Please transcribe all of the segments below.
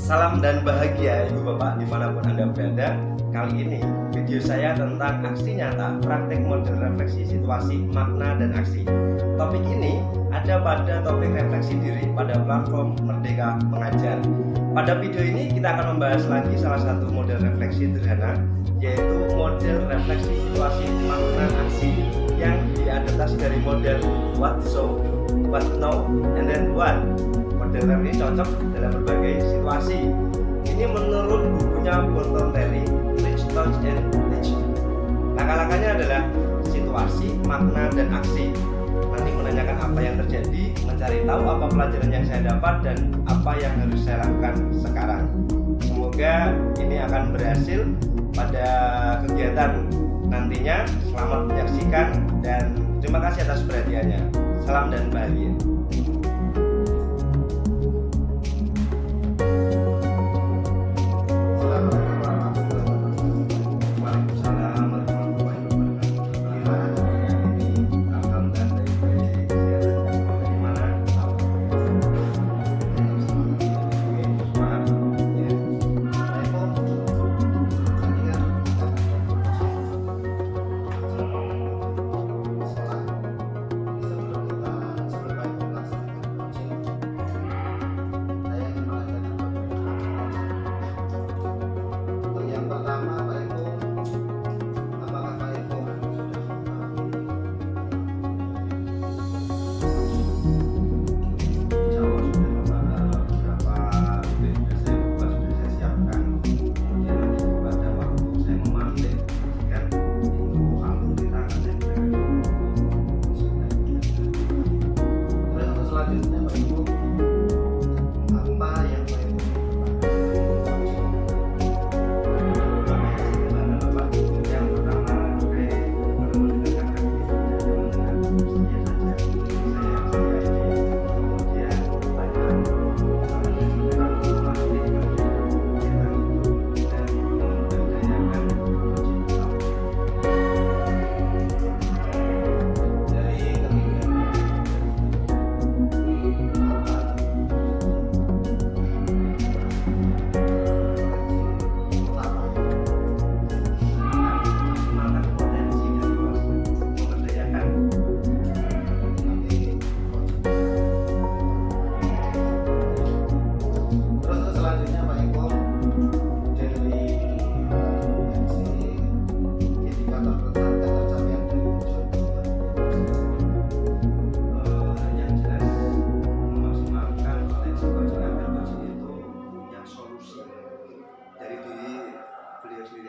Salam dan bahagia Ibu Bapak dimanapun Anda berada. Kali ini video saya tentang aksi nyata praktek model refleksi situasi, makna, dan aksi. Topik ini ada pada topik refleksi diri pada platform Merdeka Mengajar. Pada video ini kita akan membahas lagi salah satu model refleksi sederhana, yaitu model refleksi situasi, makna, aksi yang diadaptasi dari model what so, what now, and then what. Model ini cocok dalam berbagai situasi. Ini menurut bukunya Burton Terry, Reach, Touch, and Teach. Langkah-langkahnya adalah situasi, makna, dan aksi. Nanti menanyakan apa yang terjadi, mencari tahu apa pelajaran yang saya dapat, dan apa yang harus saya lakukan sekarang. Semoga ini akan berhasil pada kegiatan nantinya. Selamat menyaksikan dan terima kasih atas perhatiannya. Salam dan bahagia.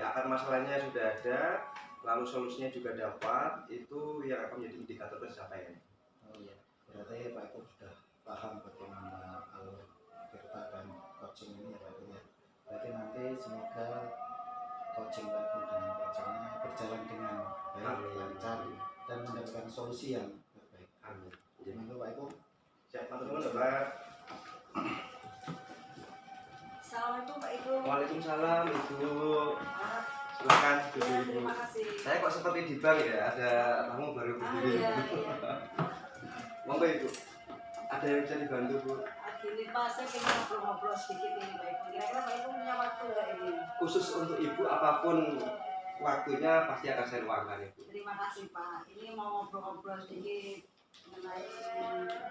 Akar masalahnya sudah ada, lalu solusinya juga dapat, itu yang akan menjadi indikator pencapaian. Oh iya, berarti Pak Eko sudah paham bagaimana alur cerita dan coaching ini ya Pak Eko ya. Berarti nanti semoga coaching Pak Eko dengan coachingnya berjalan dengan baik, lancar, dan mendapatkan solusi yang terbaik. Amin. Jadi Pak Eko, siap teman-teman, Pak. Assalamualaikum Pak Ibu. Waalaikumsalam Ibu. Silakan Ya, Ibu. terima kasih. Saya kok seperti di bank ya, ada tamu baru berdiri. Iya. Monggo Ibu. Ada yang bisa dibantu Bu? Gini Pak, saya ingin ngobrol-ngobrol sedikit ini Pak Ibu. Kira-kira Pak Ibu punya waktu nggak ini? Khusus untuk Ibu apapun waktunya pasti akan saya luangkan Ibu. Terima kasih Pak. Ini mau ngobrol-ngobrol sedikit mengenai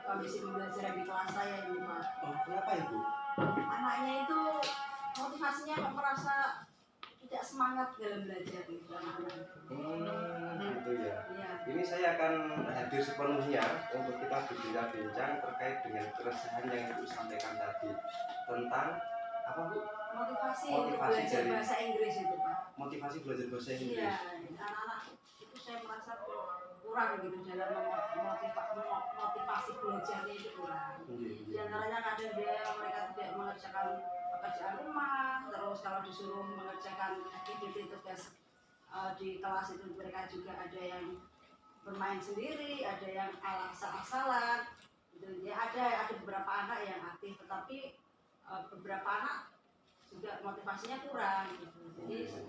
kondisi pembelajaran di kelas saya ini Pak. Oh, kenapa Ibu? Anaknya itu motivasinya kok merasa tidak semangat dalam belajar gitu. Gitu ya. Iya. Ini saya akan hadir sepenuhnya untuk kita berbincang terkait dengan keresahan yang Ibu sampaikan tadi tentang apa Bu? Motivasi Motivasi belajar dari- bahasa Inggris itu Pak. Motivasi belajar bahasa Iya, Inggris. anak-anak itu saya merasa kurang gitu dalam motivasi belajarnya itu kurang. Di antaranya kadang mereka tidak mengerjakan pekerjaan rumah, terus kalau disuruh mengerjakan aktivitas tugas di kelas itu mereka juga ada yang bermain sendiri, ada yang asal-asalan, gitu. Ya ada beberapa anak yang aktif, tetapi beberapa anak juga motivasinya kurang gitu.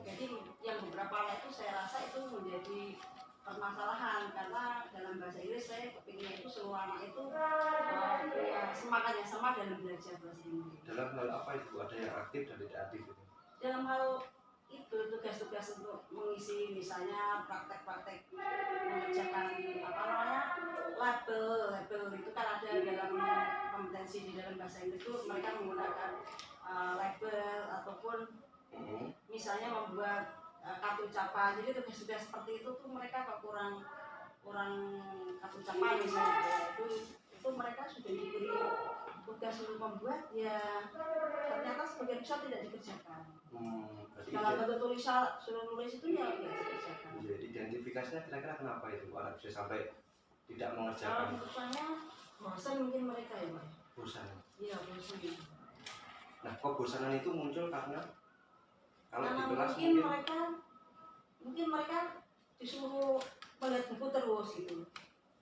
Jadi yang beberapa anak itu saya rasa itu menjadi permasalahan, karena dalam bahasa Inggris saya kepinginnya itu seluruh anak itu punya semangat yang sama dalam belajar bahasa Inggris. Dalam hal apa itu? Ada yang aktif dan tidak aktif itu? Dalam hal itu tugas-tugas untuk mengisi misalnya praktek-praktek mengerjakan apa namanya label itu kan ada dalam kompetensi di dalam bahasa Inggris itu mereka menggunakan label ataupun misalnya membuat kartu ucapan. Jadi tugas-tugas seperti itu tuh mereka kok kurang kartu ucapan misalnya itu mereka sudah diberi tugas untuk membuat, ya ternyata sebagian besar tidak dikerjakan. Dalam bentuk tulisan suruh nulis itu ya tidak dikerjakan. Jadi identifikasinya kira-kira kenapa itu anak bisa sampai tidak mengerjakan? Menurut saya bosan mungkin mereka ya Pak. Bosan. Iya bosan. Nah, kebosanan itu muncul karena kalau di Karena kelas mungkin mereka disuruh melihat buku terus gitu.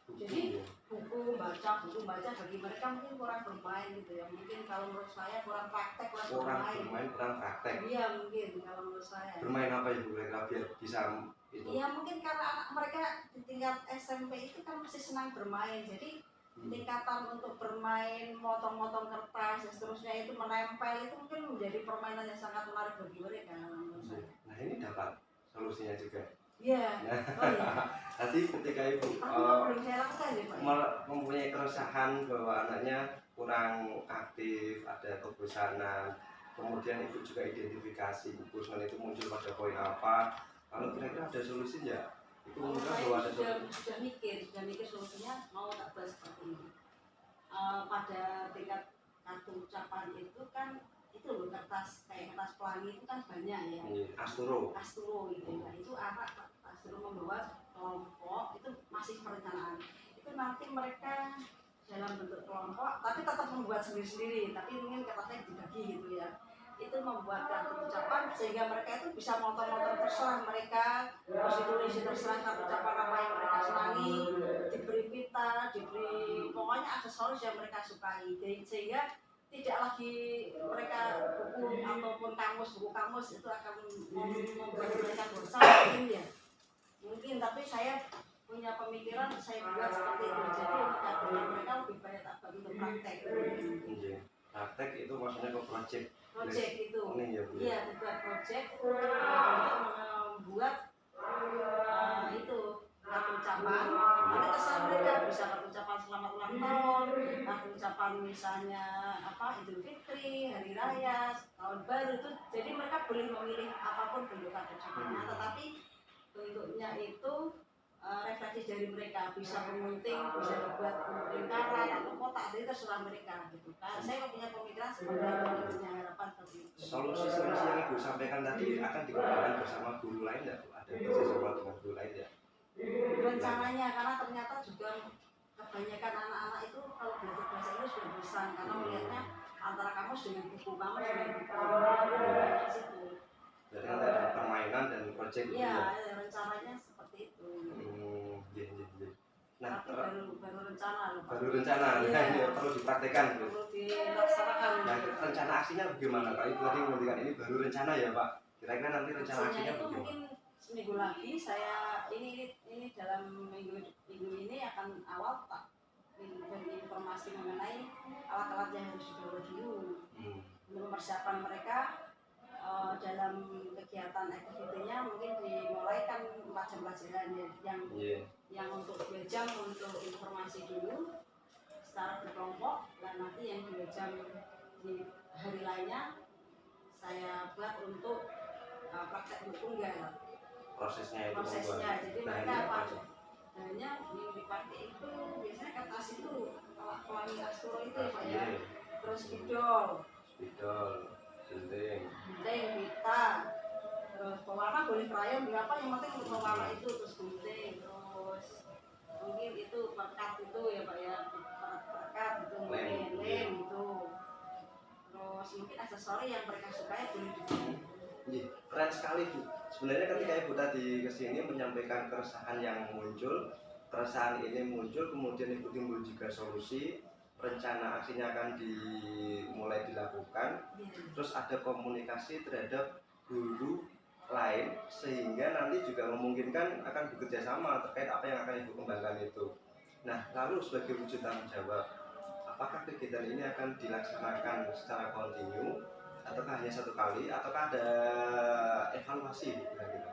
Jadi buku baca bagi mereka mungkin kurang bermain gitu ya. Mungkin kalau menurut saya kurang praktek, kurang bermain, kurang praktek. Iya mungkin kalau menurut saya. Bermain apa ibu kira-kira biar bisa itu? Iya mungkin karena anak mereka di tingkat SMP itu kan masih senang bermain. Jadi tingkatan untuk bermain motong-motong kertas dan seterusnya itu menempel itu mungkin menjadi permainan yang sangat menarik bagi mereka menurut saya. Nah ini dapat solusinya juga. Iya. Oh iya. Nanti ketika ibu belum saya lakukan ya Pak. Mempunyai keresahan bahwa anaknya kurang aktif, ada kebosanan, kemudian ibu juga identifikasi kebosanan itu muncul pada poin apa. Kalau kira-kira ada solusinya? Itu menunjukkan bahwa ada sudah mikir solusinya mau tak bahas seperti ini. Pada tingkat kartu ucapan itu kan itu loh kertas kayak kertas pelangi itu kan banyak ya. Asturo gitu ya. Itu anak Asturo membawa kelompok itu masih perencanaan. Itu nanti mereka dalam bentuk kelompok tapi tetap membuat sendiri-sendiri, tapi mungkin kertasnya dibagi gitu ya. Itu membuat kartu ucapan sehingga mereka itu bisa motong-motong terserah mereka, terus ditulis terserah kartu ucapan apa yang mereka senangi, diberi pita, diberi pokoknya aksesoris yang mereka sukai, sehingga tidak lagi mereka buku ataupun buku kamus itu akan membuat mereka bosan mungkin tapi saya punya pemikiran saya buat seperti itu, jadi karena mereka lebih banyak tak untuk praktek. Praktek itu maksudnya ke project itu iya buat project membuat itu kartu ucapan. Nanti terserah mereka bisa kartu ucapan selamat ulang tahun, kartu ucapan misalnya Idul Fitri, Hari Raya, Tahun Baru itu. Jadi mereka boleh memilih apapun bentuk kartu ucapannya, tetapi bentuknya itu refleksi dari mereka, bisa mengunting, bisa dibuat lingkaran atau kotak, jadi terserah mereka gitu kan. Saya punya pemikiran seperti itu, punya harapan seperti itu. Solusi yang ibu sampaikan tadi akan dikembangkan bersama guru lain ya? Ada bersama dengan guru lain ya? Rencananya, karena ternyata juga kebanyakan anak-anak itu kalau belajar bahasa Inggris sudah bosan karena melihatnya antara kamus dengan buku situ. Jadi nanti ada permainan dan proyek gitu ya? Iya, rencananya seperti itu. Nah, baru rencana loh. Baru rencana, ya, perlu dipraktekkan. Perlu dilaksanakan. Nah, rencana aksinya bagaimana Pak? Ibu tadi menghentikan ini baru rencana ya Pak? Kira-kira nanti rencana aksinya itu bagaimana? mungkin seminggu lagi saya ini dalam minggu ini akan awal tak beri informasi mengenai alat-alat yang harus dibawa dulu untuk mempersiapkan mereka dalam kegiatan aktivitinya. Mungkin dimulai kan 4 jam pelajaran yang untuk 2 jam untuk informasi dulu secara berkelompok, dan nanti yang 2 jam di hari lainnya saya buat untuk praktek untuk tunggal. Prosesnya jadi mereka bahannya yang dipakai itu biasanya kertas itu pelangi Asturo itu ya Pak ya, terus spidol, gunting, pita, terus pewarna boleh krayon berapa, yang penting untuk pewarna itu, terus gunting, terus mungkin itu perekat itu ya Pak ya, perekat itu mungkin lem itu, terus mungkin aksesori yang mereka sukai boleh dipakai. Keren sekali Bu. Sebenarnya ketika Ibu tadi kesini menyampaikan keresahan yang muncul, keresahan ini muncul, kemudian Ibu timbul juga solusi, rencana aksinya akan dimulai dilakukan, terus ada komunikasi terhadap guru lain sehingga nanti juga memungkinkan akan bekerja sama terkait apa yang akan ibu kembangkan itu. Nah, lalu sebagai wujud tanggung jawab, apakah kegiatan ini akan dilaksanakan secara kontinu ataukah hanya satu kali ataukah ada evaluasi kira-kira?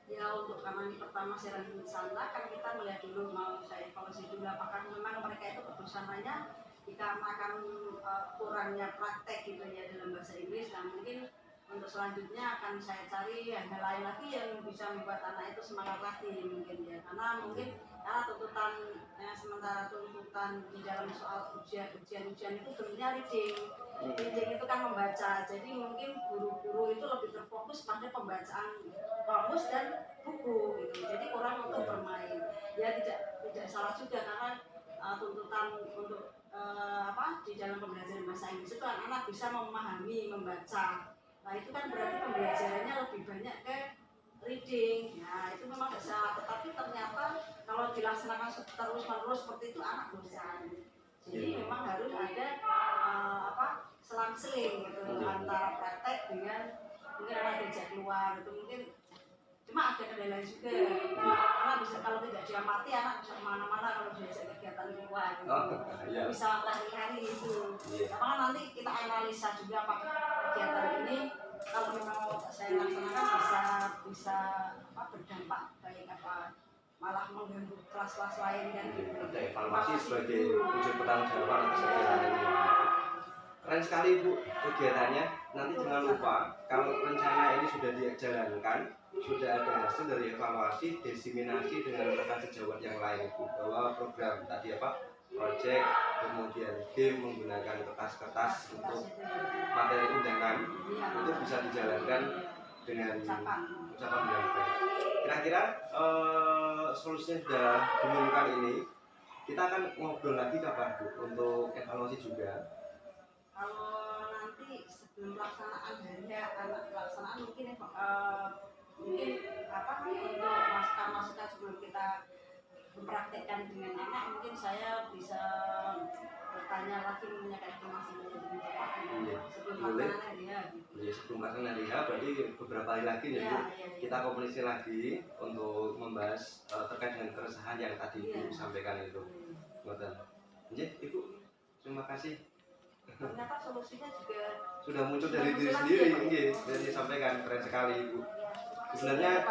Ya untuk karena ini pertama sharing sana kan kita melihat dulu, mau saya evaluasi dulu apakah memang mereka itu kebersamanya dikarenakan kurangnya praktek gitu ya dalam bahasa Inggris. Nah mungkin untuk selanjutnya akan saya cari hal lain lagi yang bisa membuat anak itu semangat lagi mungkin ya, karena mungkin karena tuntutan sementara tuntutan di dalam soal ujian itu bentuknya reading itu kan membaca, jadi mungkin guru-guru itu lebih terfokus pada pembacaan kamus dan buku gitu, jadi kurang untuk bermain. Ya tidak salah juga karena tuntutan untuk di dalam pembelajaran bahasa Inggris itu anak-anak bisa memahami membaca. Nah itu kan berarti pembelajarannya lebih banyak ke reading. Nah itu memang tidak salah, tetapi ternyata kalau dilaksanakan terus-menerus seperti itu anak bosan. Jadi memang harus ada selang-seling gitu antara praktek dengan mungkin anak diajak keluar gitu, mungkin cuma ada kendala juga karena bisa kalau tidak diamati anak bisa kemana-mana kalau diajak kegiatan keluar gitu. Bisa lari-lari itu. Karena nanti kita analisa juga apakah kegiatan ini kalau memang saya laksanakan bisa berdampak baik apa malah mengganggu kelas-kelas lain kan gitu. Ada evaluasi sebagai wujud bertanggung jawab atas kegiatan ini. Keren sekali Bu kegiatannya. Nanti jangan lupa kalau rencana ini sudah dijalankan, sudah ada hasil dari evaluasi, diseminasi dengan rekan sejawat yang lain Bu, bahwa program tadi project, kemudian game menggunakan kertas-kertas untuk materi undangan itu bisa dijalankan dengan ucapan dengan baik. Kira-kira solusinya sudah dimulai ini. Kita akan ngobrol lagi kapan Bu untuk evaluasi juga. Kalau nanti sebelum pelaksanaan hari anak pelaksanaan mungkin untuk masukan sebelum kita mempraktekkan dengan anak, mungkin saya bisa bertanya lagi menanyakan informasi dengan Bapak sebelum pelaksanaan hari gitu. Sebelum pelaksanaan hari berarti beberapa hari lagi ya Bu, kita komunikasi lagi untuk membahas terkait dengan keresahan yang tadi Ibu sampaikan itu. Ibu, terima kasih. Ternyata solusinya juga sudah muncul dari diri sendiri, sudah disampaikan, keren sekali Ibu. Sebenarnya,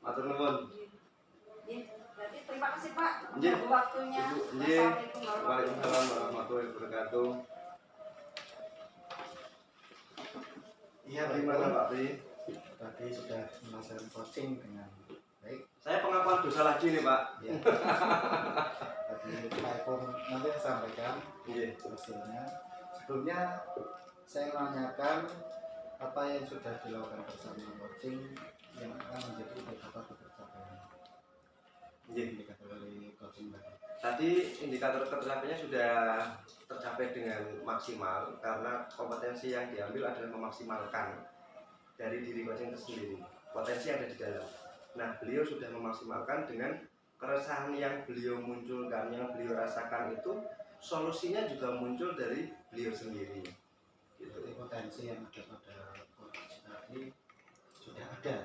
matur nuwun. Berarti terima kasih Pak untuk waktunya. Waalaikumsalam warahmatullahi wabarakatuh. Iya, gimana Pak Pri? Tadi sudah melaksanakan coaching dengan baik. Saya pengakuan dosa lagi nih Pak. Ya. Tadi Pak Eko nanti sampaikan hasilnya. Sebelumnya saya menanyakan apa yang sudah dilakukan bersama coaching yang akan menjadi indikator ketercapaian. Indikator dari coaching tadi. Tadi indikator ketercapaiannya sudah tercapai dengan maksimal karena kompetensi yang diambil adalah memaksimalkan dari diri coaching itu sendiri. Potensi ada di dalam. Nah, beliau sudah memaksimalkan dengan keresahan yang beliau munculkan, yang beliau rasakan itu solusinya juga muncul dari beliau sendiri. Gitu. Jadi potensi yang ada pada coaching tadi sudah ada.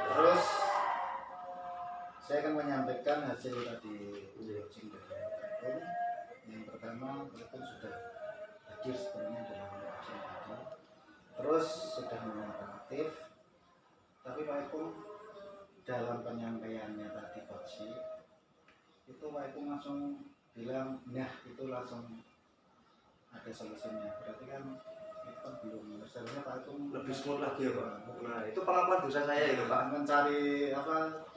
Terus saya akan menyampaikan hasil tadi coaching dari Pak. Yang pertama, Pak sudah hadir sebenarnya dalam coaching tadi. Terus sudah menggunakan aktif. Tapi Pak Eko dalam penyampaiannya tadi coaching itu Pak Eko langsung bilang, nah itu langsung ada solusinya. Berarti kan itu kan belum, seharusnya Pak Eko lebih smooth lagi ya Pak. Nah itu pengakuan dosa saya itu Pak. Mencari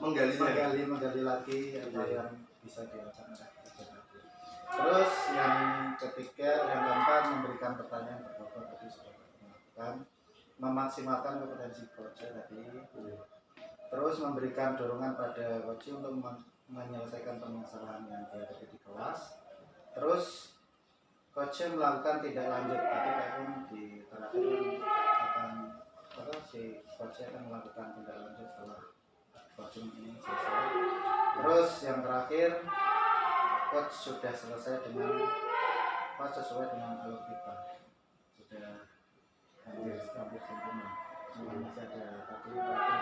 menggali lagi apa yang bisa dilakukan. Terus yang ketiga, yang keempat, memberikan pertanyaan berbobot tadi sudah dilakukan, memaksimalkan kompetensi coach tadi. Terus memberikan dorongan pada coach untuk menyelesaikan permasalahan yang dihadapi di kelas. Terus coach melakukan tidak lanjut, tapi kayaknya di terakhir si coach akan melakukan tidak lanjut setelah coaching ini selesai. Terus yang terakhir, coach sudah selesai dengan sesuai dengan alur kita, sudah hampir sempurna. Masih ada tadi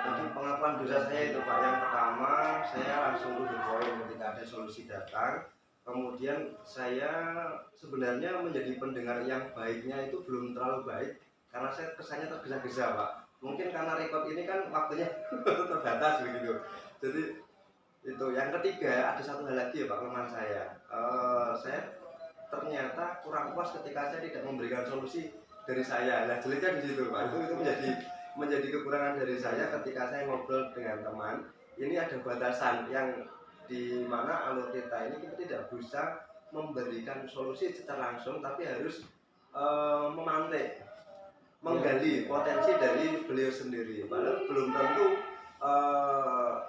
Jadi pengakuan dosa saya itu Pak, yang pertama saya langsung to the point ketika ada solusi datang. Kemudian saya sebenarnya menjadi pendengar yang baiknya itu belum terlalu baik karena saya kesannya tergesa-gesa Pak. Mungkin karena record ini kan waktunya terbatas begitu. Jadi itu yang ketiga, ada satu hal lagi ya Pak, kelemahan saya. Saya ternyata kurang puas ketika saya tidak memberikan solusi dari saya. Nah jeleknya di situ Pak. Itu menjadi kekurangan dari saya ketika saya ngobrol dengan teman. Ini ada batasan yang di mana alur kita ini kita tidak bisa memberikan solusi secara langsung, tapi harus memantik, menggali potensi dari beliau sendiri. Padahal belum tentu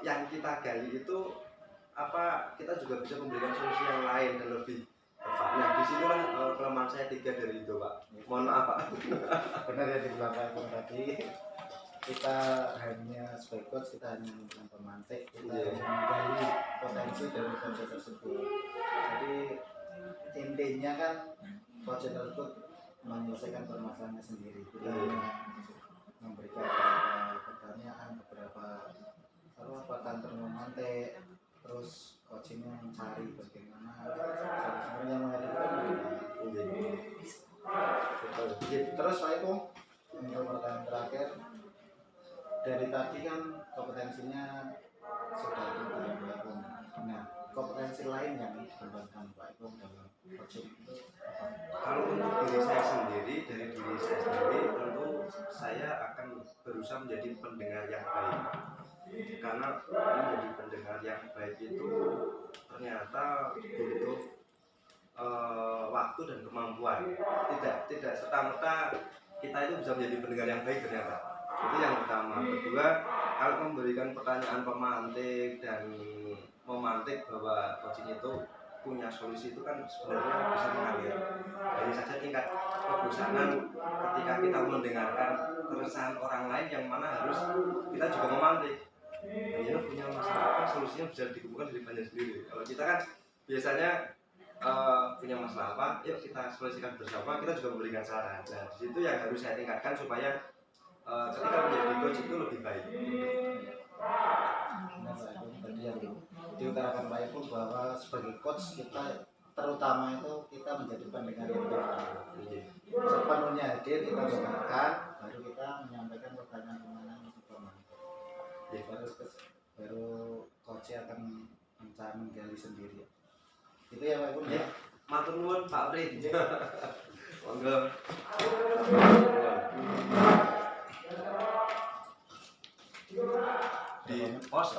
yang kita gali itu kita juga bisa memberikan solusi yang lain dan lebih tepat. Nah disitulah kelemahan saya 3 dari itu Pak. Mohon maaf Pak. benar ya di belakang tadi, kita hanya sebagai coach, kita hanya memberikan pemantik, kita menggali potensi dari coach tersebut. Jadi intinya kan coach tersebut menyelesaikan permasalahannya sendiri. Kita hanya memberikan beberapa pertanyaan, beberapa counter memantik, terus coachingnya mencari bagaimana sebenarnya menghadirkan terus Pak Ipung, untuk pertanyaan terakhir, dari tadi kan kompetensinya sudah kita Ipung. Nah, kompetensi lain yang dikembangkan Pak Ipung dalam coaching itu apa? Kalau untuk diri saya sendiri, dari diri saya sendiri tentu saya akan berusaha menjadi pendengar yang baik. Karena menjadi pendengar yang baik itu ternyata butuh waktu dan kemampuan. Tidak serta-merta kita itu bisa menjadi pendengar yang baik ternyata. Itu yang pertama. Kedua, kalau memberikan pertanyaan pemantik dan memantik bahwa coaching itu punya solusi itu kan sebenarnya bisa mengalir. Hanya saja tingkat kebosanan ketika kita mendengarkan keresahan orang lain yang mana harus kita juga memantik. Ini punya masalah apa, solusinya bisa dikumpulkan dari banyak sendiri. Kalau kita kan biasanya punya masalah apa, yuk kita solusikan bersama, kita juga memberikan saran. Nah di situ yang harus saya tingkatkan supaya ketika menjadi coach itu lebih baik. Nah, tadi yang diutarakan Pak Ipung bahwa sebagai coach kita terutama itu kita menjadi pendengar yang baik. Sepenuhnya hadir, kita mendengarkan, baru kita menyampaikan pertanyaan-pertanyaan untuk pemantik. Baru coach akan mencari menggali sendiri. Itu ya Pak Ipung ya. Matur nuwun Pak Prit. Monggo. Di pos